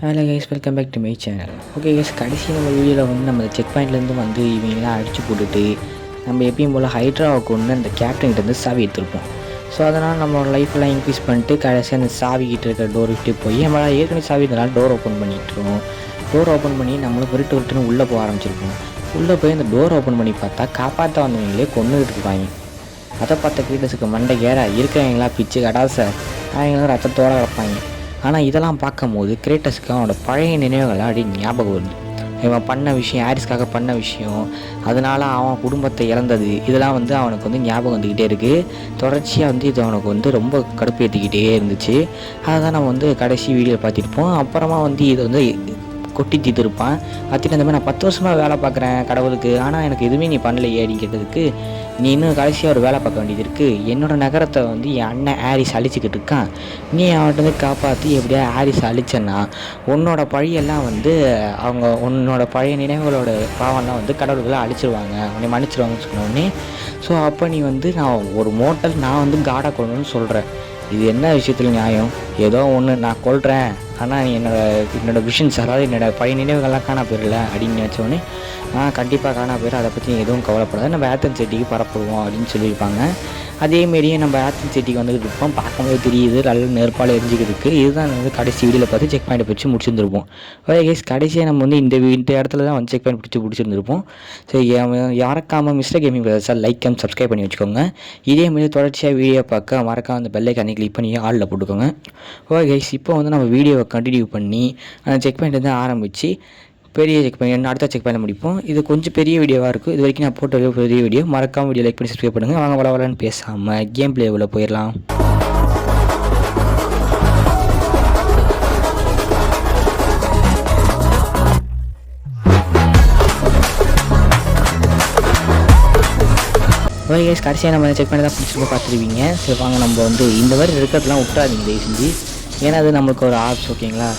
Hello guys, welcome back to my channel. Okay guys, கடைசி நம்ம வீடியோவில் வந்து நம்ம செக் பாயிண்ட்லேருந்து வந்து இவங்கெல்லாம் அடித்து போட்டுட்டு நம்ம எப்பயும் போல் ஹைட்ராவை கொண்டு அந்த கேப்டன்கிட்ட சாவி எடுத்துருப்போம். ஸோ அதனால் நம்மளோட லைஃப்லாம் இன்க்ரீஸ் பண்ணிட்டு கடைசி அந்த சாவிக்கிட்ட இருக்கிற டோர் விட்டு போய் நம்மளால் ஏற்கனவே சாவி இதனால் டோர் ஓப்பன் பண்ணிட்டுருவோம். டோர் ஓப்பன் பண்ணி நம்மளும் விட்டுன்னு உள்ளே போக ஆரம்பிச்சிருப்போம். உள்ளே போய் அந்த டோர் ஓப்பன் பண்ணி பார்த்தா காப்பாற்ற வந்தவங்களே கொண்டுகிட்டு இருப்பாங்க. அதை பார்த்த கிரீட்டஸுக்கு மண்டை ஏற இருக்கிறவங்களா பிச்சு கடாச அவங்களும் ரத்தத்தோடு கிடப்பாங்க. ஆனால் இதெல்லாம் பார்க்கும்போது கிரேட்டஸுக்கு அவனோட பழைய நினைவுகள் அப்படி ஞாபகம் வருது. இவன் பண்ண விஷயம், ஹாரிஸ்க்காக பண்ண விஷயம், அதனால் அவன் குடும்பத்தை இழந்தது, இதெல்லாம் வந்து அவனுக்கு வந்து ஞாபகம் வந்துக்கிட்டே இருக்குது. தொடர்ச்சியாக வந்து இது அவனுக்கு வந்து ரொம்ப கடுப்பேற்றிக்கிட்டே இருந்துச்சு. அதை தான் நம்ம வந்து கடைசி வீடியோ பார்த்துருப்போம். அப்புறமா வந்து இதை வந்து கொட்டி தீர்த்துருப்பான். பார்த்துட்டு அந்த மாதிரி நான் 10 வருஷமாக வேலை பார்க்குறேன் கடவுளுக்கு, ஆனால் எனக்கு எதுவுமே நீ பண்ணலையே அப்படின்னு கேட்டதுக்கு, நீ இன்னும் கடைசியாக ஒரு வேலை பார்க்க வேண்டியது இருக்குது. என்னோடய நகரத்தை வந்து என் அண்ணன் ஹாரிஸ் அழிச்சிக்கிட்டு இருக்கான். நீ அவன்கிட்ட வந்து காப்பாற்றி எப்படியா ஹாரிஸ் அழிச்சேன்னா உன்னோட பழியெல்லாம் வந்து உன்னோட பழைய நினைவுகளோட பாவம்லாம் வந்து கடவுள்களை அழிச்சிருவாங்க, உன்னை மன்னிச்சிருவாங்கன்னு சொன்னோடனே, ஸோ அப்போ நீ வந்து நான் ஒரு மோட்டல் நான் வந்து காடை கொள்ளணும்னு சொல்கிறேன். இது என்ன விஷயத்தில் நியாயம்? ஏதோ ஒன்று நான் கொள்கிறேன், ஆனால் என்னோடய விஷன்ஸ், அதாவது என்னோடய பழைய நினைவுகள்லாம் காணா போயிடல அப்படின்னு நினச்சோடனே, கண்டிப்பாக காணா போயிடும், அதை பற்றி எதுவும் கவலைப்படாது, நம்ம ஆத்தன் சிட்டிக்கு பரப்புடுவோம் அப்படின்னு சொல்லியிருப்பாங்க. அதேமாரியே நம்ம ஆத்தன் சிட்டிக்கு வந்துட்டு இருப்போம். பார்க்கும்போது தெரியுது நல்ல நெருப்பால் எரிஞ்சிக்கிறதுக்கு. இதுதான் வந்து கடைசி வீடியோவில் பார்த்து செக் பாயிண்ட் பிடிச்சி முடிச்சிருந்துருப்போம். ஓகே கைஸ், கடைசியாக நம்ம வந்து இந்த இடத்துல தான் வந்து செக் பாயிண்ட் பிடிச்சிருந்துருப்போம். சரி, யாருக்காமல் மிஸ்டர் கேமிங் பிரதர்ஸாக லைக் அண்ட் சப்ஸ்கிரைப் பண்ணி வச்சுக்கோங்க. இதேமாரி தொடர்ச்சியாக வீடியோ பார்க்க மறக்காம அந்த பெல் ஐக்கானை கிளிக் பண்ணி ஆளில் போட்டுக்கோங்க. ஓகே கைஸ், இப்போ வந்து நம்ம வீடியோவை கண்டினியூ பண்ணி அந்த செக் பாயிண்ட் வந்து ஆரம்பித்து பெரிய செக் பாயிண்ட் அடுத்த செக் பாயிண்ட் முடிப்போம். இது கொஞ்சம் பெரிய வீடியோவாக இருக்கும். இது வரைக்கும் நான் போட்ட பெரிய வீடியோ. மறக்காம வீடியோ லைக் பண்ணி சப்ஸ்கிரைப் பண்ணுங்கள். வாங்க வளவலன்னு பேசாமல் கேம் பிளேவில் போயிடலாம். ஓகே கைஸ், கடைசியாக நம்ம செக் பண்ணி தான் பிடிச்சிருக்க பார்த்துருவீங்க. சரி வாங்க, நம்ம வந்து இந்த மாதிரி இருக்கிறதுலாம் விட்டுறாதீங்க தயவு செஞ்சு, ஏன்னா அது நம்மளுக்கு ஒரு ஆப்ஸ். ஓகேங்களா?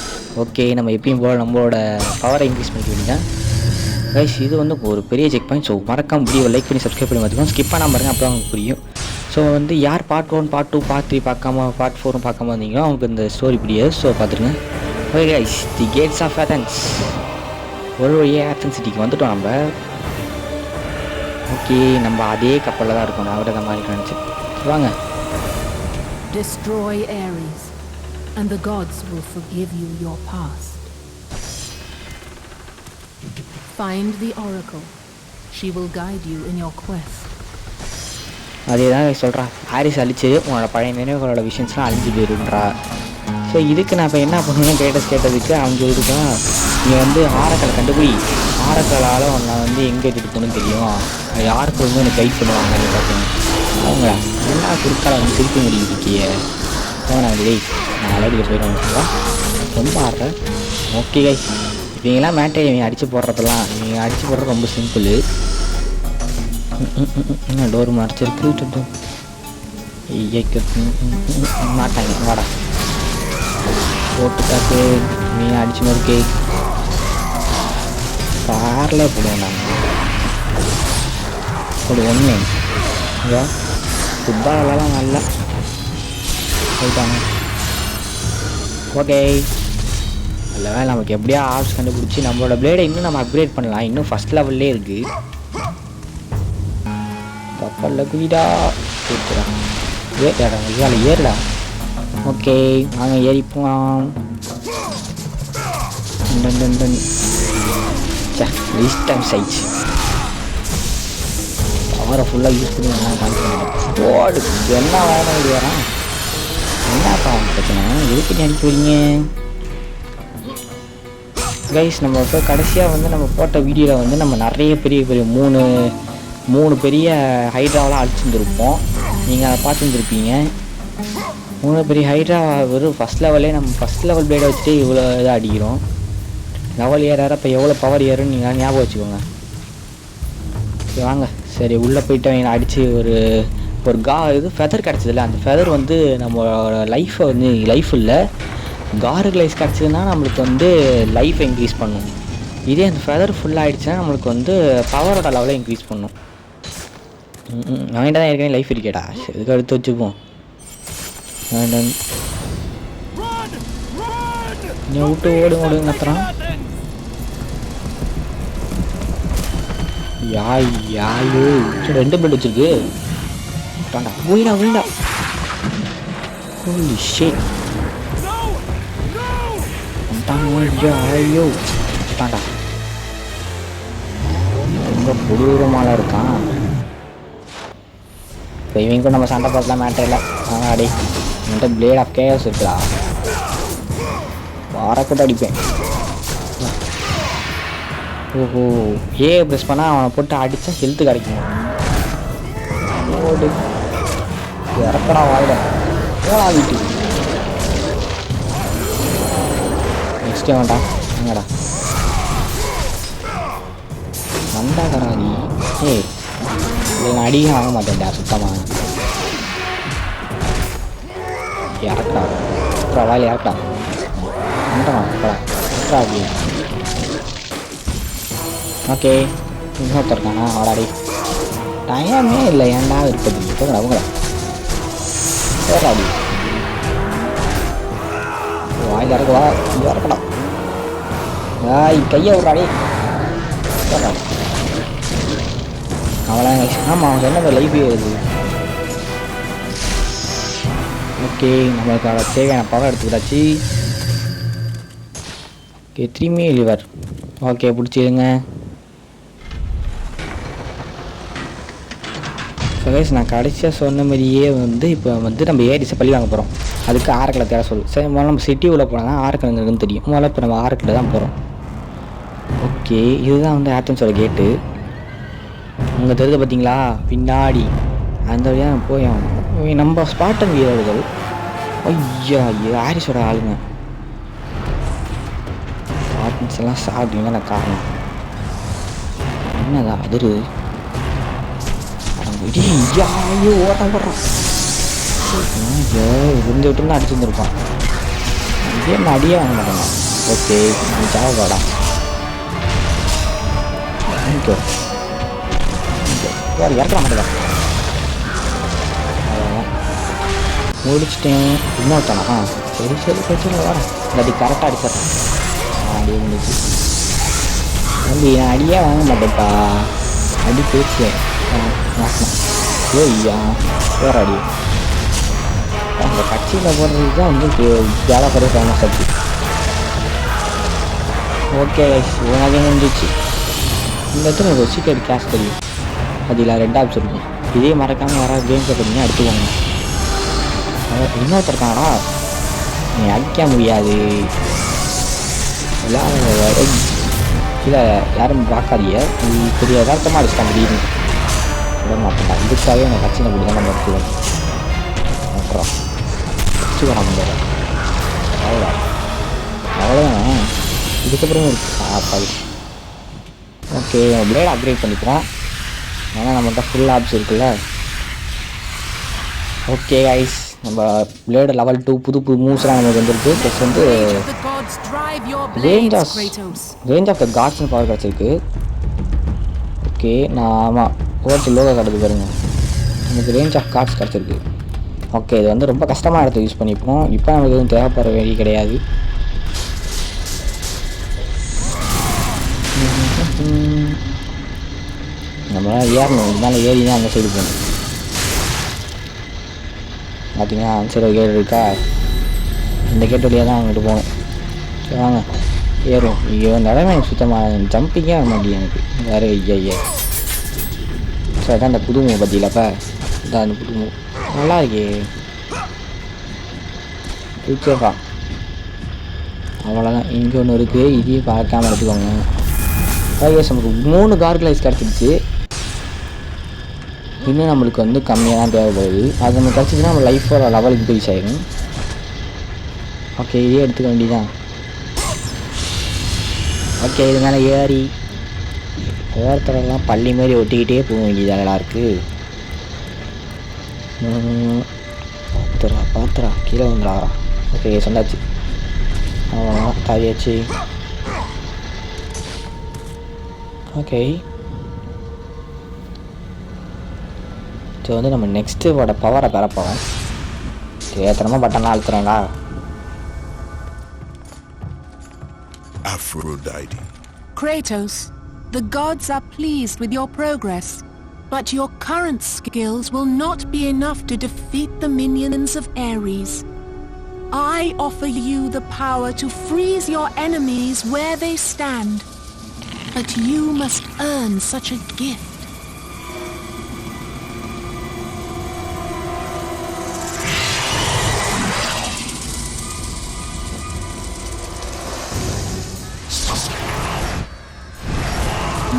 ஓகே, நம்ம எப்பயும் போல் நம்மளோட பவரை இன்க்ரீஸ் பண்ணிக்க வேண்டியதான் கைஸ். இது வந்து ஒரு பெரிய செக் பாயிண்ட். ஸோ மறக்காம வீடியோ லைக் பண்ணி சப்ஸ்கிரைப் பண்ணி பார்த்துக்கோங்க. ஸ்கிப் பண்ணாமல் பாருங்கள், அப்போ அவங்களுக்கு புரியும். ஸோ வந்து யார் பார்ட் 1, பார்ட் 2, பார்ட் 3 பார்க்காம பார்ட் 4 பார்க்காம வந்தீங்களோ அவங்களுக்கு இந்த ஸ்டோரி பிடியாது. ஸோ பார்த்துருங்க. Okay guys, the gates of Athens. ஒரு வழியாக ஆத்தன்ஸ் சிட்டிக்கு வந்துட்டோம் நம்ம. ஓகே, நம்ம அதே கப்பலில் தான் இருக்கோம். நான் விட மாதிரி நினச்சி வாங்க. Destroy Ares, and the gods will forgive you your past. Find the oracle. She will guide you in your quest. அதே தான் சொல்கிறா, ஹாரிஸ் அழிச்சு உன்னோட பழைய நினைவுகளோட விஷயம்ஸ்லாம் அழிஞ்சு போயிருன்றா. ஸோ இதுக்கு நான் இப்போ என்ன பண்ணணும்னு கேட்டதுக்கு அவங்க சொல்லியிருக்கேன், நீ வந்து ஆரக்கலை கண்டுபிடி, ஆரக்கலால் உன்னை வந்து எங்கே எடுத்துகிட்டு போகணும்னு தெரியும், யாருக்கு வந்து எனக்கு கைட் பண்ணுவாங்கன்னு பார்த்தீங்க. அவங்க என்ன குறுக்கால வந்து திருப்பி முடிக்கிறியே நான் டேய் நான் அலடிக்க போயிடுவேன் ரொம்ப ஆடுறேன். ஓகே கைஸ், இவங்கெல்லாம் மேட்டை இவங்க அடித்து போடுறதெல்லாம் இவங்க அடித்து போடுறது ரொம்ப சிம்பிள். டோர் மறைச்சிருக்கு மாட்டாங்க. வாடா போட்டு காக்கு, நீ அடிச்சு நோக்கே காரில் போடுவோம் நாங்கள் ஒரு ஒன்று. ஐயா ஃபுட்பாலெல்லாம் நல்லா போயிட்டாங்க. ஓகே, அதில் வேலை நமக்கு எப்படியா ஆப்ஸ் கண்டுபிடிச்சி நம்மளோட பிளேடை இன்னும் நம்ம அப்கிரேட் பண்ணலாம். இன்னும் ஃபஸ்ட் லெவல்லே இருக்குது. கப்பலில் குயிடா கொடுத்துறான். ஏடா இதால் ஏறுடா. ஓகே வாங்க ஏறிப்போம். லீஸ்ட் டைம் சைஸ் பவரை ஃபுல்லாக யூஸ் பண்ணி நல்லா காமிச்சு போடு. என்ன வேணும் வேறான், என்னப்பா பிரச்சனை, எதுக்கு நீ அனுப்பி வரீங்க கைஸ்? நம்ம இப்போ கடைசியாக வந்து நம்ம போட்ட வீடியோவில் வந்து நம்ம நிறைய பெரிய மூணு பெரிய ஹைட்ராவெலாம் அடிச்சுருந்துருப்போம். நீங்கள் அதை பார்த்துருந்துருப்பீங்க. 3 பெரிய ஹைட்ரா வெறும் ஃபஸ்ட் லெவலே நம்ம ஃபஸ்ட் லெவல் பிளேடை வச்சுட்டு இவ்வளோ இதாக அடிக்கிறோம். லெவல் ஏறாரு அப்போ எவ்வளோ பவர் ஏறுன்னு நீங்கள் ஞாபகம் வச்சுக்கோங்க. சரி வாங்க, சரி உள்ளே போய்ட்டு அவங்க அடித்து ஒரு இது ஃபெதர் கிடச்சதில்ல, அந்த ஃபெதர் வந்து நம்மளோட லைஃப்பை வந்து லைஃப் இல்லை கார்குலைஸ் கிடச்சதுன்னா நம்மளுக்கு வந்து லைஃப்பை இன்க்ரீஸ் பண்ணும். இதே அந்த ஃபெதர் ஃபுல்லாக ஆகிடுச்சுன்னா நம்மளுக்கு வந்து பவரோட லெவலை இன்க்ரீஸ் பண்ணும். அவன்கிட்ட தான் ஏற்கனவே லைஃப் இருக்கேடா, இதுக்கு எடுத்து வச்சுப்போம். நீ விட்டு ஓடு கத்துறான். யாயோ 2 பிளட் வச்சிருக்கு. வீடா ஹோலி ஷிட். ஐயோ தாண்டா ரொம்ப கொடூரமாலாம் இருக்கான். இப்போ இவங்க நம்ம சண்டை பார்க்கலாம் மேட்டர் இல்லை. அடி என்கிட்ட பிளேட் ஆஃப் கேஸ் இருக்குடா. வாரக்கூட அடிப்பேன். ஓஹோ ஏ ப்ரெஸ் பண்ணால் அவனை போட்டு அடித்தா ஹெல்த்து கிடைக்கும். ஓடு இறக்கடா வாயிட ஏடா வீட்டுக்கு. நெக்ஸ்ட் வேண்டா எங்கடா வந்தா கராதி. ஏய் இதில் நான் அடிக்க வாங்க மாட்டேன்டா சுத்தமாக. இறக்கடா அப்புறம் வாயில் இறக்கடா வந்துட்டான் அப்படி. ஓகே இன்னொருத்தர் இருக்கானா ஆடாடி டைமே இல்லை ஏன்டா இருக்குது போங்கடா அவங்கள சேராடி வாயில் இறக்குவா இறக்கலாம். கையை விட்றாடி அவளை. ஆமாம் அவன் சொன்ன லைஃபே இருக்குது. ஓகே நம்மளுக்கு தேவையான பவர் எடுத்துக்கிட்டாச்சு. Okay 3 lever. ஓகே பிடிச்சிடுங்க. ஸோ கைஸ் நான் கடைசியாக சொன்ன மாதிரியே இப்போ நம்ம ஏரிஸை பள்ளி வாங்க போகிறோம். அதுக்கு ஆரக்கில் தேவை சொல்லு. சரி முதல்ல நம்ம சிட்டி உள்ள போனால் தான் ஆரக்கில் இருக்குன்னு தெரியும். முதல்ல இப்போ நம்ம ஆரக்கில் தான் போகிறோம். ஓகே இதுதான் ஆத்தன்ஸோட கேட்டு. அங்கே தெரிஞ்ச பார்த்தீங்களா பின்னாடி அந்த வழியாக நம்ம போய் நம்ம ஸ்பாட்டன் வீரர்கள். ஐயா ஆரிஸோட ஆளுங்க ஸ்பாட்டன்ஸ் எல்லாம் சாப்பிட்டீங்கன்னா நான் காரணம் என்னதான் அதிரு. ஐயோ ஓட்டம் போடுறான். இருந்து விட்டுருந்து அடிச்சுருந்துருப்பான். இதே நான் அடியே வாங்க மாட்டேங்க. ஓகே நீ சாவப்பாடா. இறக்க மாட்டேங்க. முடிச்சிட்டேன். இன்னொருத்தானா சரி பிரச்சனை வரேன். அடி கரெக்டாக அடிச்சிடறேன். அடியே முடிச்சு தம்பி நான் அடியே வாங்க மாட்டேன்ப்பா. அடி பேசுவேன். ஐயா வேற அடி. அந்த கட்சியில் போடுறது தான் ஜாலப்படைய ஃபேமஸ் ஆச்சு. ஓகே உனக்கு இருந்துச்சு. இந்த இடத்துல ஒரு சீக்கிரம் கேஷ் தெரியும். அதில் 2 ஆப்ஸ் இருக்கும். இதே மறக்காமல் யாராவது கேம் போட்டிங்கன்னா எடுத்துக்கோங்க. இன்னொருத்தர் இருக்காங்கடா நீ அடிக்க முடியாது. இல்லை யாரும் பார்க்காதீங்க. நீ பெரிய யதார்த்தமாக அடிச்சிட்டாங்க திடீர்னு விட மாட்டேன்டா. இதுக்காகவே எனக்கு கட்சியில் அப்படி தான் நம்ம எடுத்துவோம். அப்புறம் வச்சு வர முடியாது. அவ்வளோதான் இதுக்கப்புறம் இருக்கு. ஓகே பிளேட் அப்கிரேட் பண்ணிக்கிறோம். ஏன்னா நம்மகிட்ட ஃபுல் ஆப்ஸ் இருக்குல்ல. ஓகே கைஸ் நம்ம பிளேடு லெவல் 2 புது மூவ்ஸ்லாம் நமக்கு வந்துருக்கு. ப்ளஸ் ரேஞ்ச் ஆஃப் த காட்ஸ்னு பவர் கிடச்சிருக்கு. ஓகே நான் ஆமாம் ஓட்டு லோகோ கிடக்கு பாருங்க. நமக்கு ரேஞ்ச் ஆஃப் கார்ட்ஸ் கிடச்சிருக்கு. ஓகே இது ரொம்ப கஷ்டமாக இடத்த யூஸ் பண்ணிப்போம். இப்போ நமக்கு எதுவும் தேவைப்படுற வேலை கிடையாது. நம்மளால் ஏறணும். இதனால ஏறி தான் அந்த சைடு போகணும். பார்த்தீங்கன்னா அந்த சைடு கேட் இருக்கா. இந்த கேட் வழியாக தான் அங்கிட்டு போகணும். சரி வாங்க ஏறும். ஐயோ இந்த இடமே எனக்கு சுத்தமாக ஜம்பிங்கே ஆக மாட்டேங்குது எனக்கு வேறு. ஐயா ஸோ அதான் அந்த புது மூவ் பார்த்தீங்களாப்பா. இதான் அந்த புது மூவ் நல்லா இருக்கே. ஃபியூச்சர்ப்பா அவ்வளோதான். இங்கே ஒன்று இருக்குது. இதையும் பார்க்காம எடுத்துக்கோங்க. நமக்கு 3 கார்கிளைஸ் கிடச்சிடுச்சு. இன்னும் நம்மளுக்கு கம்மியாக தான் தேவைப்படுது. அது நம்ம கிடச்சிதுன்னா நம்ம லைஃபோட லெவல் இன்க்ரீஸ் ஆகிடும். ஓகே இதே எடுத்துக்க வேண்டியதான். ஓகே இது மேலே ஏறி ஓரத்துலலாம் பள்ளி மாரி ஒட்டிக்கிட்டே போக வேண்டியதாக இருக்குது. பார்த்துறா கீழே வந்துடாரா. ஓகே சொன்னாச்சு. அவ்வளோதான் தாவியாச்சு. ஓகே ஸோ நம்ம நெக்ஸ்ட்டோட பவரை பெற போகிறோம். ஏற்றனமாக பட்டன்லாம் அழுத்துறேங்களா. Aphrodite. Kratos, the gods are pleased with your progress, but your current skills will not be enough to defeat the minions of Ares. I offer you the power to freeze your enemies where they stand, but you must earn such a gift.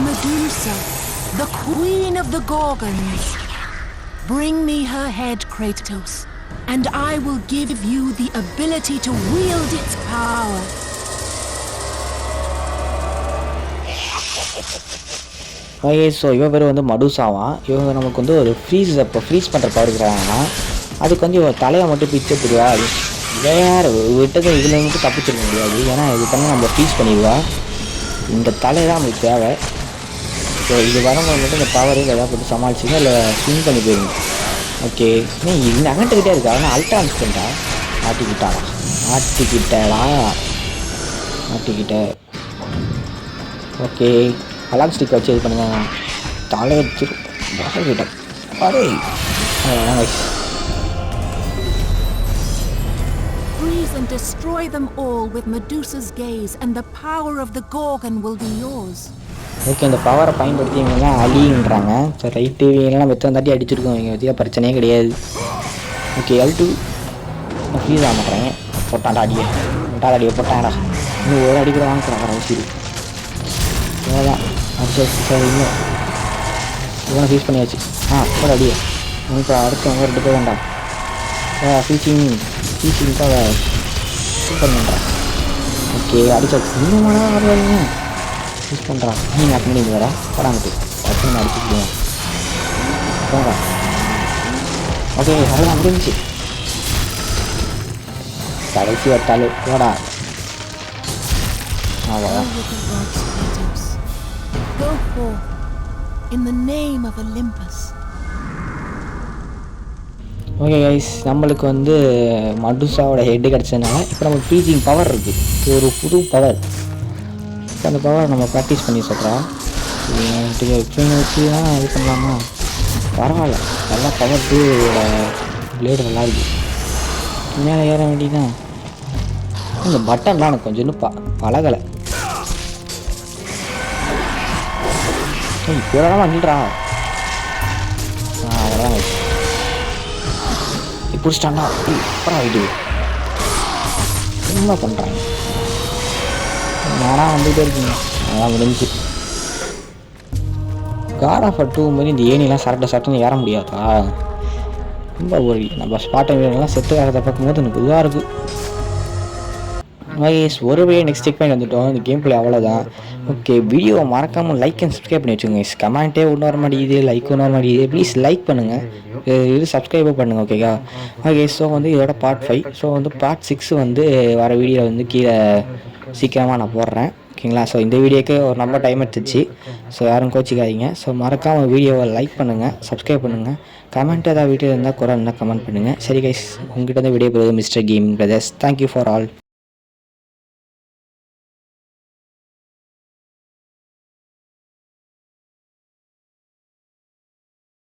Medusa, the queen of the Gorgons. Bring me her head, Kratos, and I will give you the ability to wield its power. Okay, so இவன் பேர் வந்து மடுசாவான். இவங்க நமக்கு வந்து ஒரு freeze பண்ணுற power இருக்கிறாங்கன்னா அதுக்கு வந்து இவன் தலையை மட்டும் பிச்சை தெரியா வேறு விட்டது இதில் மட்டும் தப்பிச்சிருக்க முடியாது. ஏன்னா இது பண்ணி நம்ம ஃப்ரீஸ் பண்ணிடுவா. இந்த தலை தான் நம்மளுக்கு தேவை. ஸோ இது வரவங்க மட்டும் இந்த பவரையும் எதாவது போட்டு சமாளிச்சுங்க இல்லை ஸ்விங் பண்ணி போயிருங்க. ஓகே, இது நகட்டுக்கிட்டே இருக்கா. ஆனால் அல்ட்ரான்ஸ் பண்ணிட்டா மாட்டிக்கிட்ட. ஓகே, அலாக் ஸ்டிக் வச்சு இது பண்ணுங்க. தலை வச்சுக்கிட்ட பாரு. Freeze and destroy them all with Medusa's gaze, and the power of the Gorgon will be yours. Okay, இந்த பவரை பயன்படுத்தி இவங்கெல்லாம் அழின்றாங்க. ஸோ ரைட்டு, இவங்கெல்லாம் மெத்தம் தாட்டி அடிச்சிருக்கோம். இவங்க பற்றியா பிரச்சனையே கிடையாது. ஓகே, L2 ஃப்ரீஸ் ஆக மாட்டேறாங்க. போட்டான்டா அடியை போட்டாடா. இன்னும் ஒரு அடி கூட வாங்கிக்கிறாங்க வச்சு. இவ்வளோதான் அடிச்சு சார். இன்னும் இவனை ஃப்ரீஸ் பண்ணியாச்சு. ஒரு அடியை இப்போ அடுத்தவங்க 2 பேர் வேண்டாம். ஃபீச்சிங் தான் சூப்பர் பண்ணுறான். ஓகே, அடிச்சாச்சு. இன்னும் வரலாங்க யூஸ் பண்ணுறான். நீங்கள் அட் பண்ணி வரா படாமட்டு அப்படின்னு அடிச்சுக்கிடுவோம். போங்க. ஓகே, அதெல்லாம் முடிஞ்சிச்சு. கடைசி வட்டாலு போடா. அவ்வளோதான். Go forth in the name of Olympus. Okay guys, நம்மளுக்கு வந்து மடுசாவோட ஹெட்டு கிடச்சதுனால இப்போ நமக்கு ஃப்ரீசிங் பவர் இருக்குது. இது ஒரு புது பவர். இப்போ அந்த பவர் நம்ம ப்ராக்டிஸ் பண்ணி சொல்கிறோம். வச்சு தான் இது பண்ணலாமா? பரவாயில்ல, நல்லா பவர் 2 பிளேடு நல்லா இருக்குது. மேலே ஏற வேண்டியதான். இந்த பட்டன்லாம் எனக்கு கொஞ்சம் இன்னும் பழகலை. இப்போ வந்துடுறா. அவ்வளோதான் பிடிச்சிட்டாண்டா. அப்புறம் ஆகிடுது. என்ன பண்ணுறாங்க? நானாக வந்துகிட்டே இருக்கீங்க. அதான் முடிஞ்சு. காட் ஆஃப் வார் 2 மாதிரி இந்த ஏனிலாம் சரட்டுன்னு ஏற முடியாதா? ரொம்ப ஒரு நம்ம ஸ்பாட்டை வீடெல்லாம் செட்டு ஆகிறத பார்க்கும்போது எனக்கு இதுவாக இருக்குது. வைஸ் ஒரு வே நெக்ஸ்ட் செக் பண்ணி வந்துட்டோம். இந்த கேம் பிளே அவ்வளோதான். ஓகே, வீடியோவை மறக்காமல் லைக் அண்ட் சப்ஸ்கிரைப் பண்ணி வச்சுக்கோங்க. கமெண்ட்டே ஒன்று வர மாட்டேங்குது, லைக் ஒன்று வர மாட்டேங்குது. ப்ளீஸ் லைக் பண்ணுங்கள், இது சப்ஸ்கிரைபும் பண்ணுங்கள். ஓகேக்கா? ஓகே, ஸோ வந்து இதோட பார்ட் 5. ஸோ வந்து பார்ட் 6 வந்து வர வீடியோவில் வந்து கீழே சீக்கிரமாக நான் போடுறேன். ஓகேங்களா? ஸோ இந்த வீடியோக்கு ஒரு நம்ம டைம் எடுத்துச்சு. ஸோ யாரும் கோச்சிக்காதீங்க. ஸோ மறக்காமல் வீடியோவை லைக் பண்ணுங்கள், சப்ஸ்கிரைப் பண்ணுங்கள். கமெண்ட் ஏதாவது வீடியோ இருந்தால் கூட இருந்தால் கமெண்ட் பண்ணுங்கள். சரி கைஸ், உங்கள்கிட்ட வந்து வீடியோ போகிறது mister gaming brothers. Thank you for all.